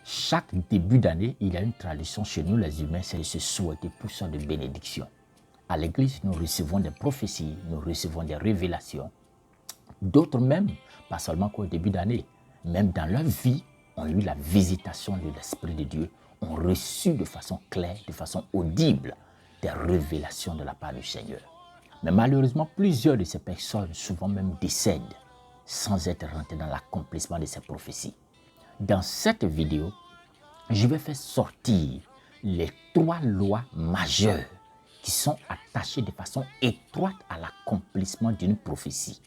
Chaque début d'année, il y a une tradition chez nous les humains, c'est de se souhaiter toutes sortes de bénédictions. À l'église, nous recevons des prophéties, nous recevons des révélations. D'autres même, pas seulement qu'au début d'année, même dans leur vie, ont eu la visitation de l'Esprit de Dieu, ont reçu de façon claire, de façon audible, des révélations de la part du Seigneur. Mais malheureusement, plusieurs de ces personnes, souvent même décèdent, sans être rentrées dans l'accomplissement de ces prophéties. Dans cette vidéo, je vais faire sortir les 3 lois majeures qui sont attachées de façon étroite à l'accomplissement d'une prophétie.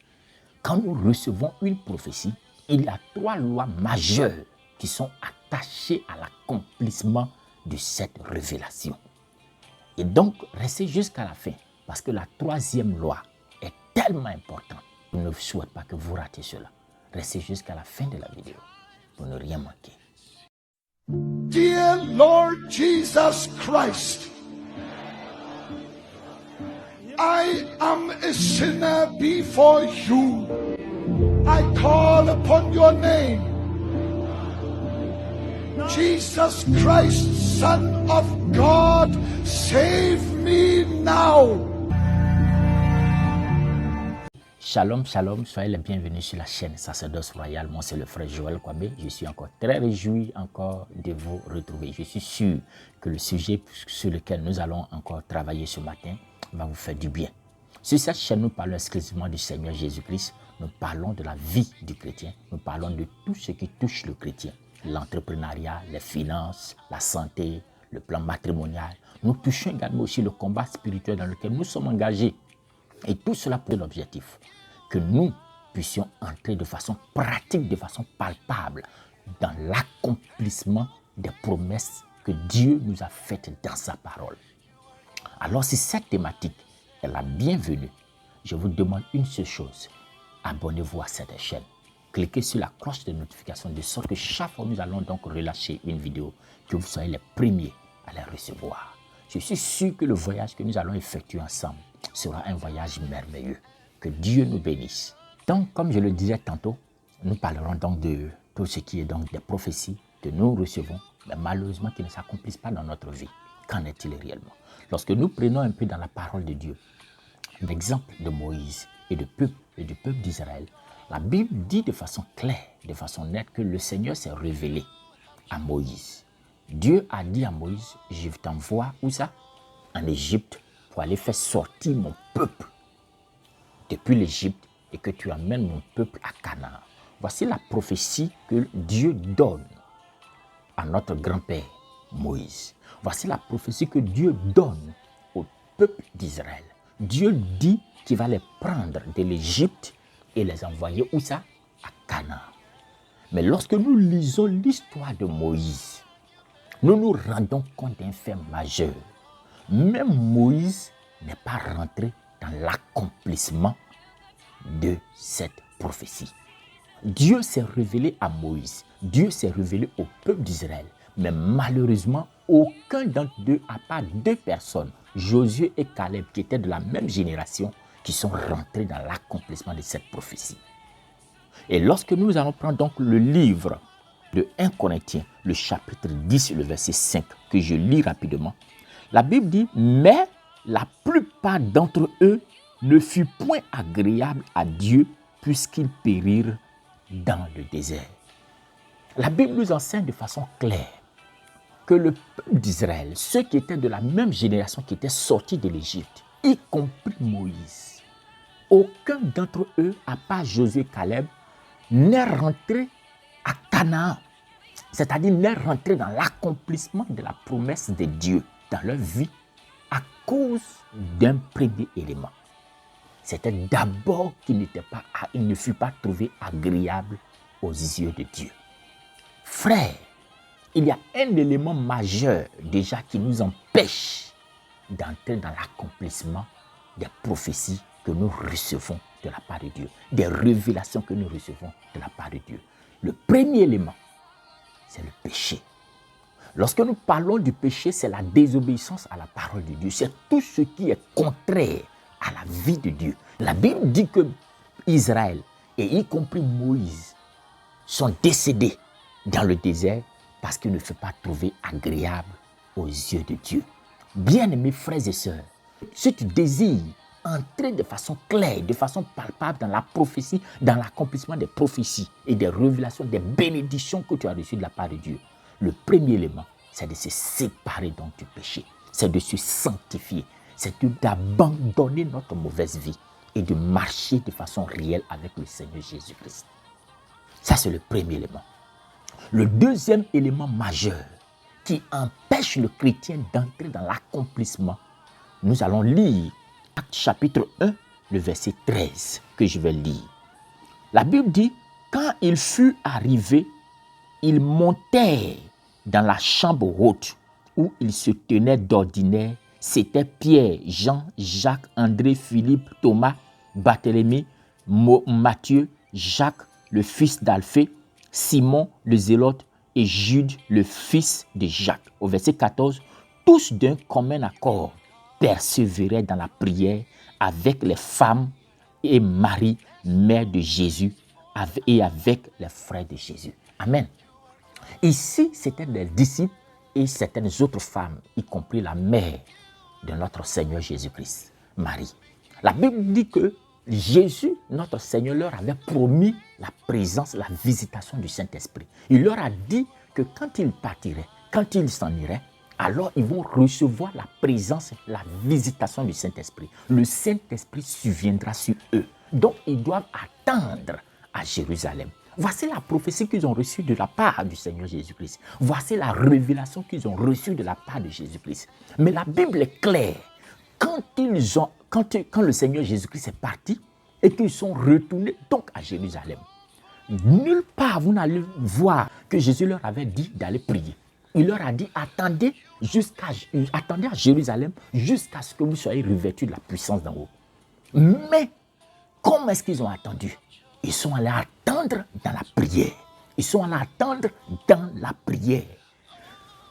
Quand nous recevons une prophétie, il y a 3 lois majeures qui sont attachées à l'accomplissement de cette révélation. Et donc, restez jusqu'à la fin, parce que la 3e loi est tellement importante. Je ne souhaite pas que vous ratiez cela. Restez jusqu'à la fin de la vidéo pour ne rien manquer. Dear Lord Jesus Christ, I am a sinner before you. I call upon your name. Jesus Christ, Son of God, save me now. Shalom, shalom, soyez les bienvenus sur la chaîne Sacerdoce Royal. Moi, c'est le frère Joël Kwame. Je suis encore très réjoui de vous retrouver. Je suis sûr que le sujet sur lequel nous allons encore travailler ce matin va vous faire du bien. Sur cette chaîne, nous parlons exclusivement du Seigneur Jésus-Christ. Nous parlons de la vie du chrétien. Nous parlons de tout ce qui touche le chrétien. L'entrepreneuriat, les finances, la santé, le plan matrimonial. Nous touchons également aussi le combat spirituel dans lequel nous sommes engagés. Et tout cela pour l'objectif que nous puissions entrer de façon pratique, de façon palpable dans l'accomplissement des promesses que Dieu nous a faites dans sa parole. Alors si cette thématique est la bienvenue, je vous demande une seule chose. Abonnez-vous à cette chaîne. Cliquez sur la cloche de notification de sorte que chaque fois nous allons donc relâcher une vidéo, que vous soyez les premiers à la recevoir. Je suis sûr que le voyage que nous allons effectuer ensemble sera un voyage merveilleux. Que Dieu nous bénisse. Donc, comme je le disais tantôt, nous parlerons donc de tout ce qui est donc des prophéties que nous recevons, mais malheureusement qui ne s'accomplissent pas dans notre vie. Qu'en est-il réellement? Lorsque nous prenons un peu dans la parole de Dieu, l'exemple de Moïse et du peuple d'Israël, la Bible dit de façon claire, de façon nette, que le Seigneur s'est révélé à Moïse. Dieu a dit à Moïse, je t'envoie où ça? En Égypte, pour aller faire sortir mon peuple depuis l'Égypte et que tu amènes mon peuple à Canaan. Voici la prophétie que Dieu donne à notre grand-père Moïse. Voici la prophétie que Dieu donne au peuple d'Israël. Dieu dit qu'il va les prendre de l'Égypte et les envoyer où ça? À Canaan. Mais lorsque nous lisons l'histoire de Moïse, nous nous rendons compte d'un fait majeur. Même Moïse n'est pas rentré dans l'accomplissement de cette prophétie. Dieu s'est révélé à Moïse, Dieu s'est révélé au peuple d'Israël, mais malheureusement, aucun d'entre eux, à part 2 personnes, Josué et Caleb, qui étaient de la même génération, qui sont rentrés dans l'accomplissement de cette prophétie. Et lorsque nous allons prendre donc le livre de 1 Corinthiens, le chapitre 10, le verset 5, que je lis rapidement, la Bible dit « Mais la plupart d'entre eux ne fut point agréable à Dieu puisqu'ils périrent dans le désert. » La Bible nous enseigne de façon claire que le peuple d'Israël, ceux qui étaient de la même génération qui étaient sortis de l'Égypte, y compris Moïse, aucun d'entre eux, à part Josué et Caleb, n'est rentré à Canaan, c'est-à-dire n'est rentré dans l'accomplissement de la promesse de Dieu dans leur vie à cause d'un premier élément. C'était d'abord qu'il ne fut pas trouvé agréable aux yeux de Dieu. Frère, il y a un élément majeur déjà qui nous empêche d'entrer dans l'accomplissement des prophéties que nous recevons de la part de Dieu, des révélations que nous recevons de la part de Dieu. Le premier élément, c'est le péché. Lorsque nous parlons du péché, c'est la désobéissance à la parole de Dieu. C'est tout ce qui est contraire à la vie de Dieu. La Bible dit que Israël, et y compris Moïse, sont décédés dans le désert parce qu'il ne fait pas trouver agréable aux yeux de Dieu. Bien-aimés frères et sœurs, si tu désires entrer de façon claire, de façon palpable dans la prophétie, dans l'accomplissement des prophéties et des révélations, des bénédictions que tu as reçues de la part de Dieu, le premier élément, c'est de se séparer donc du péché, c'est de se sanctifier, c'est d'abandonner notre mauvaise vie et de marcher de façon réelle avec le Seigneur Jésus-Christ. Ça, c'est le premier élément. Le deuxième élément majeur qui empêche le chrétien d'entrer dans l'accomplissement, nous allons lire Actes chapitre 1, le verset 13, que je vais lire. La Bible dit, quand il fut arrivé, ils montèrent dans la chambre haute où ils se tenaient d'ordinaire. C'était Pierre, Jean, Jacques, André, Philippe, Thomas, Barthélemy, Matthieu, Jacques, le fils d'Alphée, Simon, le zélote, et Jude, le fils de Jacques. Au verset 14, tous d'un commun accord persévéraient dans la prière avec les femmes et Marie, mère de Jésus, et avec les frères de Jésus. Amen. Ici, c'étaient des disciples et certaines autres femmes, y compris la mère de notre Seigneur Jésus-Christ, Marie. La Bible dit que Jésus, notre Seigneur, leur avait promis la présence, la visitation du Saint-Esprit. Il leur a dit que quand ils partiraient, quand ils s'en iraient, alors ils vont recevoir la présence, la visitation du Saint-Esprit. Le Saint-Esprit surviendra sur eux. Donc, ils doivent attendre à Jérusalem. Voici la prophétie qu'ils ont reçue de la part du Seigneur Jésus-Christ. Voici la révélation qu'ils ont reçue de la part de Jésus-Christ. Mais la Bible est claire. Quand le Seigneur Jésus-Christ est parti et qu'ils sont retournés donc à Jérusalem, nulle part vous n'allez voir que Jésus leur avait dit d'aller prier. Il leur a dit, attendez à Jérusalem jusqu'à ce que vous soyez revêtus de la puissance d'en haut. Mais, comment est-ce qu'ils ont attendu? Ils sont allés attendre dans la prière. Ils sont allés attendre dans la prière.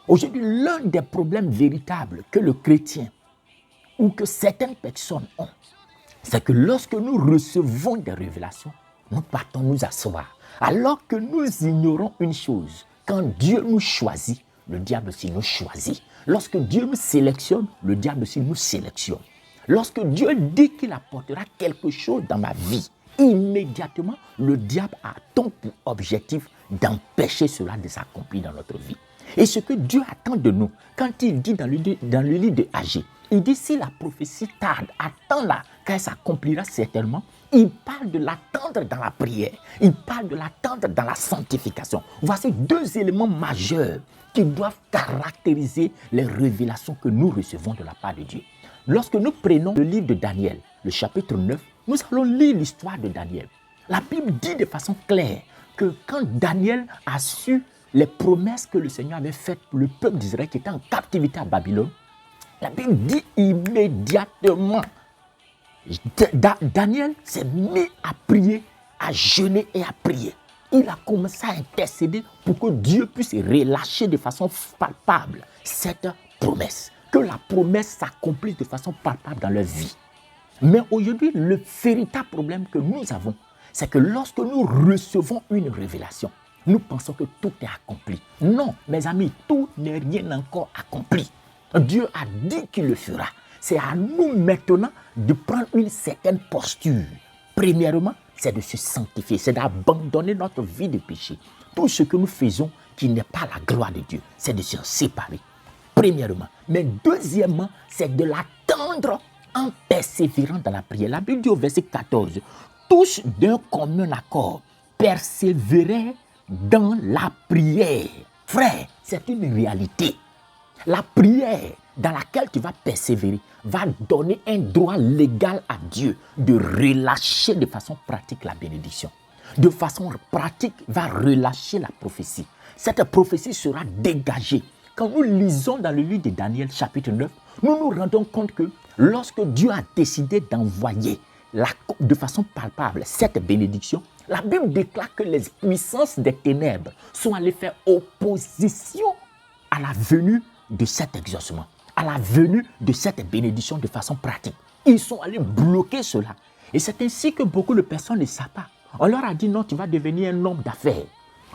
Aujourd'hui, l'un des problèmes véritables que le chrétien ou que certaines personnes ont, c'est que lorsque nous recevons des révélations, nous partons nous asseoir. Alors que nous ignorons une chose, quand Dieu nous choisit, le diable aussi nous choisit. Lorsque Dieu nous sélectionne, le diable aussi nous sélectionne. Lorsque Dieu dit qu'il apportera quelque chose dans ma vie, immédiatement, le diable a donc pour objectif d'empêcher cela de s'accomplir dans notre vie. Et ce que Dieu attend de nous, quand il dit dans le livre de Agé, il dit si la prophétie tarde, attends-la, car elle s'accomplira certainement. Il parle de l'attendre dans la prière. Il parle de l'attendre dans la sanctification. Voici deux éléments majeurs qui doivent caractériser les révélations que nous recevons de la part de Dieu. Lorsque nous prenons le livre de Daniel, le chapitre 9, nous allons lire l'histoire de Daniel. La Bible dit de façon claire que quand Daniel a su les promesses que le Seigneur avait faites pour le peuple d'Israël qui était en captivité à Babylone, la Bible dit immédiatement, Daniel s'est mis à prier, à jeûner et à prier. Il a commencé à intercéder pour que Dieu puisse relâcher de façon palpable cette promesse. Que la promesse s'accomplisse de façon palpable dans leur vie. Mais aujourd'hui, le véritable problème que nous avons, c'est que lorsque nous recevons une révélation, nous pensons que tout est accompli. Non, mes amis, tout n'est rien encore accompli. Dieu a dit qu'il le fera. C'est à nous maintenant de prendre une certaine posture. Premièrement, c'est de se sanctifier, c'est d'abandonner notre vie de péché. Tout ce que nous faisons qui n'est pas la gloire de Dieu, c'est de se séparer. Premièrement. Mais deuxièmement, c'est de l'attendre en persévérant dans la prière. La Bible dit au verset 14, tous d'un commun accord persévéraient dans la prière. Frère, c'est une réalité. La prière dans laquelle tu vas persévérer va donner un droit légal à Dieu de relâcher de façon pratique la bénédiction. De façon pratique, va relâcher la prophétie. Cette prophétie sera dégagée. Quand nous lisons dans le livre de Daniel, chapitre 9, nous nous rendons compte que lorsque Dieu a décidé d'envoyer de façon palpable cette bénédiction, la Bible déclare que les puissances des ténèbres sont allées faire opposition à la venue de cet exaucement, à la venue de cette bénédiction de façon pratique. Ils sont allés bloquer cela. Et c'est ainsi que beaucoup de personnes ne savent pas. On leur a dit non, tu vas devenir un homme d'affaires.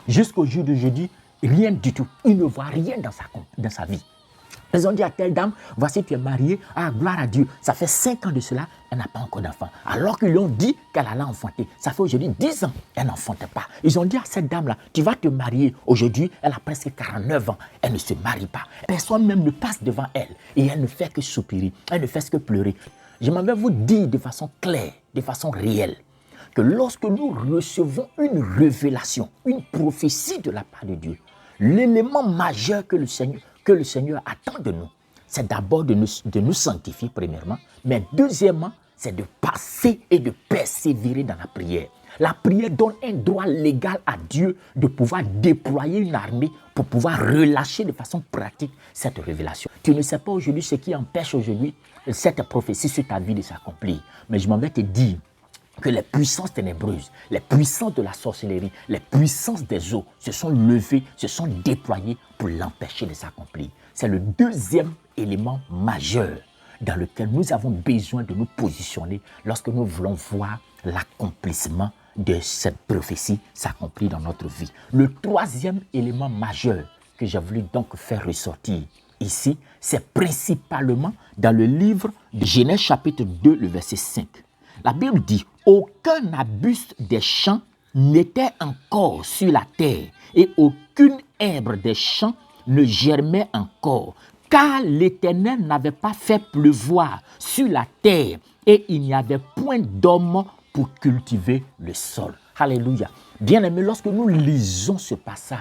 Jusqu'au jour d'aujourd'hui, Rien du tout. Il ne voit rien dans sa vie. Ils ont dit à telle dame, voici tu es mariée, ah gloire à Dieu, ça fait 5 ans de cela, elle n'a pas encore d'enfant. Alors qu'ils lui ont dit qu'elle allait enfanter, ça fait aujourd'hui 10 ans, elle n'enfante pas. Ils ont dit à cette dame-là, tu vas te marier, aujourd'hui elle a presque 49 ans, elle ne se marie pas. Personne même ne passe devant elle et elle ne fait que soupirer, elle ne fait que pleurer. Je m'avais vous dire de façon claire, de façon réelle, que lorsque nous recevons une révélation, une prophétie de la part de Dieu, l'élément majeur que le Seigneur attend de nous, c'est d'abord de nous sanctifier premièrement, mais deuxièmement, c'est de passer et de persévérer dans la prière. La prière donne un droit légal à Dieu de pouvoir déployer une armée pour pouvoir relâcher de façon pratique cette révélation. Tu ne sais pas aujourd'hui ce qui empêche aujourd'hui cette prophétie sur ta vie de s'accomplir, mais je m'en vais te dire que les puissances ténébreuses, les puissances de la sorcellerie, les puissances des eaux se sont levées, se sont déployées pour l'empêcher de s'accomplir. C'est le deuxième élément majeur dans lequel nous avons besoin de nous positionner lorsque nous voulons voir l'accomplissement de cette prophétie s'accomplir dans notre vie. Le troisième élément majeur que j'ai voulu donc faire ressortir ici, c'est principalement dans le livre de Genèse chapitre 2, le verset 5. La Bible dit, aucun arbuste des champs n'était encore sur la terre et aucune herbe des champs ne germait encore, car l'Éternel n'avait pas fait pleuvoir sur la terre et il n'y avait point d'homme pour cultiver le sol. Alléluia. Bien-aimés, lorsque nous lisons ce passage,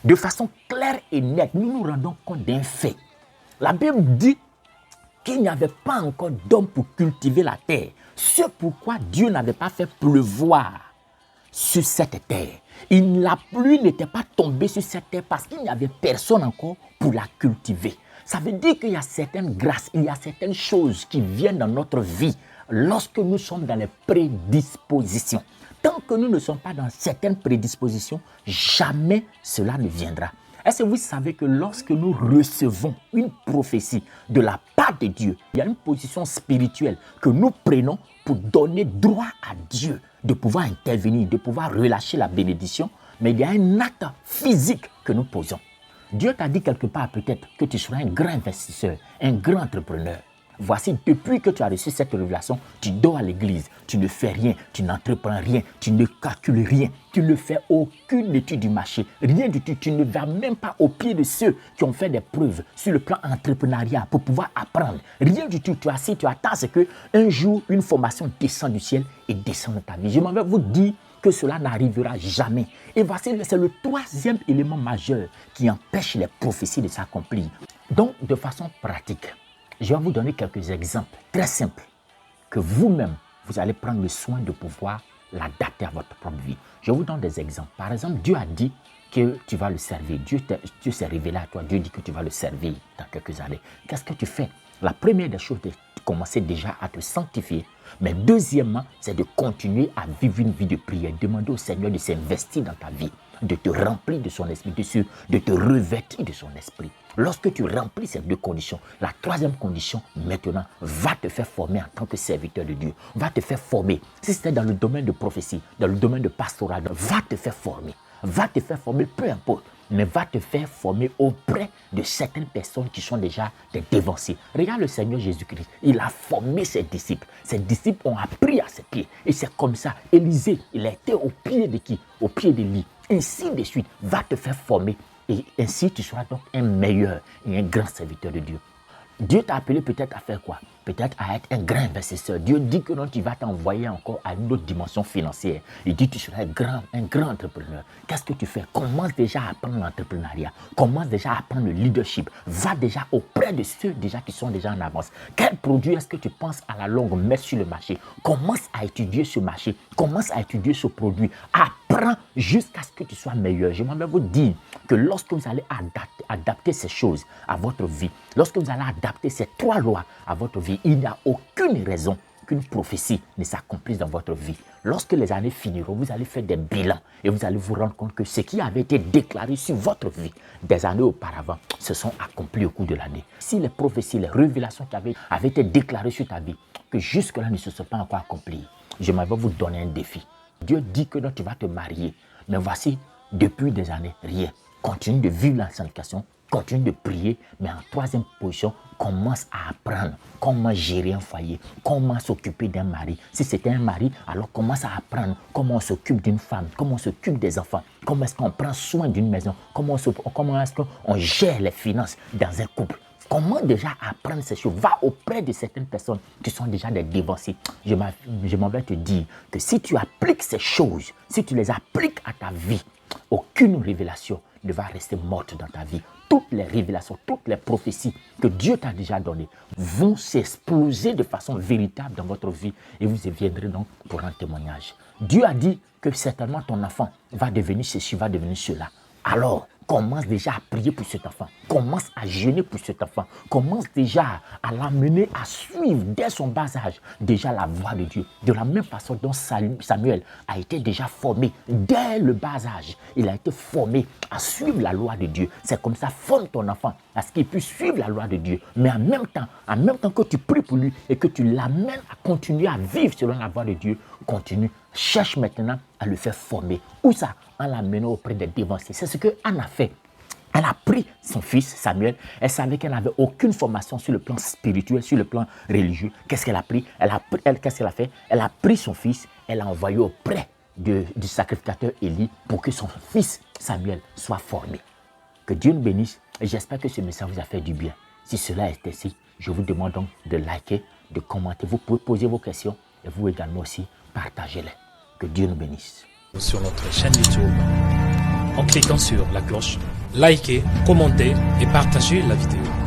de façon claire et nette, nous nous rendons compte d'un fait. La Bible dit qu'il n'y avait pas encore d'homme pour cultiver la terre. C'est pourquoi Dieu n'avait pas fait pleuvoir sur cette terre. La pluie n'était pas tombée sur cette terre parce qu'il n'y avait personne encore pour la cultiver. Ça veut dire qu'il y a certaines grâces, il y a certaines choses qui viennent dans notre vie lorsque nous sommes dans les prédispositions. Tant que nous ne sommes pas dans certaines prédispositions, jamais cela ne viendra. Est-ce que vous savez que lorsque nous recevons une prophétie de la part de Dieu, il y a une position spirituelle que nous prenons pour donner droit à Dieu de pouvoir intervenir, de pouvoir relâcher la bénédiction, mais il y a un acte physique que nous posons. Dieu t'a dit quelque part peut-être que tu seras un grand investisseur, un grand entrepreneur. Voici, depuis que tu as reçu cette révélation, tu dors à l'église, tu ne fais rien, tu n'entreprends rien, tu ne calcules rien, tu ne fais aucune étude du marché, rien du tout. Tu ne vas même pas au pied de ceux qui ont fait des preuves sur le plan entrepreneuriat pour pouvoir apprendre. Rien du tout. Tu es assis, tu attends à ce qu'un jour, une formation descende du ciel et descende dans ta vie. Je m'en vais vous dire que cela n'arrivera jamais. Et voici, c'est le troisième élément majeur qui empêche les prophéties de s'accomplir. Donc, de façon pratique, je vais vous donner quelques exemples très simples que vous-même, vous allez prendre le soin de pouvoir l'adapter à votre propre vie. Je vous donne des exemples. Par exemple, Dieu a dit que tu vas le servir. Dieu s'est révélé à toi. Dieu dit que tu vas le servir dans quelques années. Qu'est-ce que tu fais? La première des choses, c'est de commencer déjà à te sanctifier. Mais deuxièmement, c'est de continuer à vivre une vie de prière. Demander au Seigneur de s'investir dans ta vie, de te remplir de son esprit, de te revêtir de son esprit. Lorsque tu remplis ces deux conditions, la troisième condition, maintenant, va te faire former en tant que serviteur de Dieu. Va te faire former. Si c'était dans le domaine de prophétie, dans le domaine de pastoral, va te faire former. Va te faire former, peu importe, mais va te faire former auprès de certaines personnes qui sont déjà des dévancés. Regarde le Seigneur Jésus-Christ, il a formé ses disciples. Ses disciples ont appris à ses pieds. Et c'est comme ça, Élisée, il a été au pied de qui? Au pied d'Élie. Ainsi de suite, va te faire former. Et ainsi, tu seras donc un meilleur et un grand serviteur de Dieu. Dieu t'a appelé peut-être à faire quoi? Peut-être à être un grand investisseur. Dieu dit que non, tu vas t'envoyer encore à une autre dimension financière. Il dit que tu seras un grand entrepreneur. Qu'est-ce que tu fais? Commence déjà à apprendre l'entrepreneuriat. Commence déjà à apprendre le leadership. Va déjà auprès de ceux déjà qui sont déjà en avance. Quel produit est-ce que tu penses à la longue mettre sur le marché? Commence à étudier ce marché. Commence à étudier ce produit. Apprends jusqu'à ce que tu sois meilleur. Je vais vous dire que lorsque vous allez adapter ces choses à votre vie, lorsque vous allez adapter ces trois lois à votre vie, il n'y a aucune raison qu'une prophétie ne s'accomplisse dans votre vie. Lorsque les années finiront, vous allez faire des bilans et vous allez vous rendre compte que ce qui avait été déclaré sur votre vie des années auparavant se sont accomplis au cours de l'année. Si les prophéties, les révélations qui avaient été déclarées sur ta vie, que jusque-là ne se sont pas encore accomplies, je vais vous donner un défi. Dieu dit que non, tu vas te marier, mais voici, depuis des années, rien. continue de vivre la sanctification, continue de prier, mais en troisième position, commence à apprendre comment gérer un foyer, comment s'occuper d'un mari. Si c'était un mari, alors commence à apprendre comment on s'occupe d'une femme, comment on s'occupe des enfants, comment est-ce qu'on prend soin d'une maison, comment est-ce qu'on gère les finances dans un couple. Comment déjà apprendre ces choses? Va auprès de certaines personnes qui sont déjà des dévancés. Je m'en vais te dire que si tu appliques ces choses, si tu les appliques à ta vie, aucune révélation ne va rester morte dans ta vie. Toutes les révélations, toutes les prophéties que Dieu t'a déjà données vont s'exploser de façon véritable dans votre vie et vous y viendrez donc pour un témoignage. Dieu a dit que certainement ton enfant va devenir ceci, va devenir cela. Alors, commence déjà à prier pour cet enfant. Commence à jeûner pour cet enfant. Commence déjà à l'amener à suivre dès son bas âge déjà la voix de Dieu. De la même façon dont Samuel a été déjà formé dès le bas âge. Il a été formé à suivre la loi de Dieu. C'est comme ça, forme ton enfant à ce qu'il puisse suivre la loi de Dieu. Mais en même temps que tu pries pour lui et que tu l'amènes à continuer à vivre selon la voie de Dieu, continue, cherche maintenant à le faire former. Où ça? En l'amenant auprès des dévancés. C'est ce que Anne a fait. Elle a pris son fils Samuel. Elle savait qu'elle n'avait aucune formation sur le plan spirituel, sur le plan religieux. Qu'est-ce qu'elle a pris? Qu'est-ce qu'elle a fait? Elle a pris son fils, elle l'a envoyé auprès du sacrificateur Élie pour que son fils Samuel soit formé. Que Dieu nous bénisse et j'espère que ce message vous a fait du bien. Si cela est ainsi, je vous demande donc de liker, de commenter. Vous pouvez poser vos questions et vous également aussi partagez-les. Que Dieu nous bénisse. Sur notre chaîne YouTube, en cliquant sur la cloche, likez, commentez et partagez la vidéo.